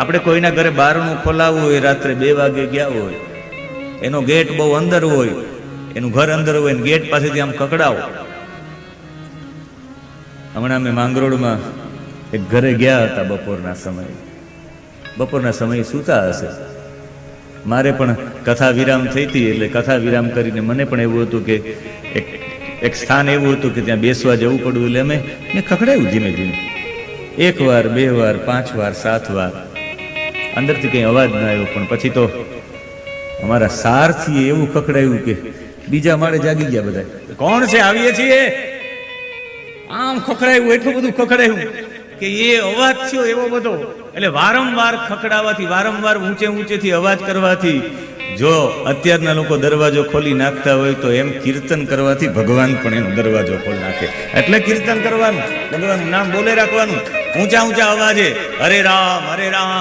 આપણે કોઈના ઘરે બારણું ખોલાવવું હોય, રાત્રે 2 વાગે ગયા હોય, એનો ગેટ બહુ અંદર હોય, એનું ઘર અંદર હોય ને ગેટ પાસેથી આમ કકડાવો. હમણાં અમે માંગરોળમાં એક ઘરે ગયા હતા બપોરના સમયે સૂતા હશે. મારે પણ કથા વિરામ થઈ હતી, એટલે કથા વિરામ કરીને મને પણ એવું હતું કે એક સ્થાન એવું હતું કે ત્યાં બેસવા જવું પડ્યું. એટલે મેં ખખડાયું ધીમે ધીમે, 1 વાર 2 વાર 5 વાર 7 વાર. અંદરથી કંઈ અવાજ ના આવ્યો, પણ પછી તો અમારા સારથી એવું ખખડાયું કે બીજા માળે જાગી ગયા બધા. કોણ છે, આવીએ છીએ. આમ ખખડાયું, એટલું બધું ખખડાયું કે એ અવાજ થયો એવો બધો. એટલે વારંવાર ખખડાવાથી, વારંવાર ઊંચેથી અવાજ કરવાથી, જો અત્યારના લોકો દરવાજો ખોલી નાખતા હોય તો એમ કીર્તન કરવાથી ભગવાન પણ એનો દરવાજો ખોલી નાખે. એટલે કીર્તન કરવાનું, ભગવાનનું નામ બોલે રાખવાનું ઊંચા અવાજે, હરે રામ હરે રામ.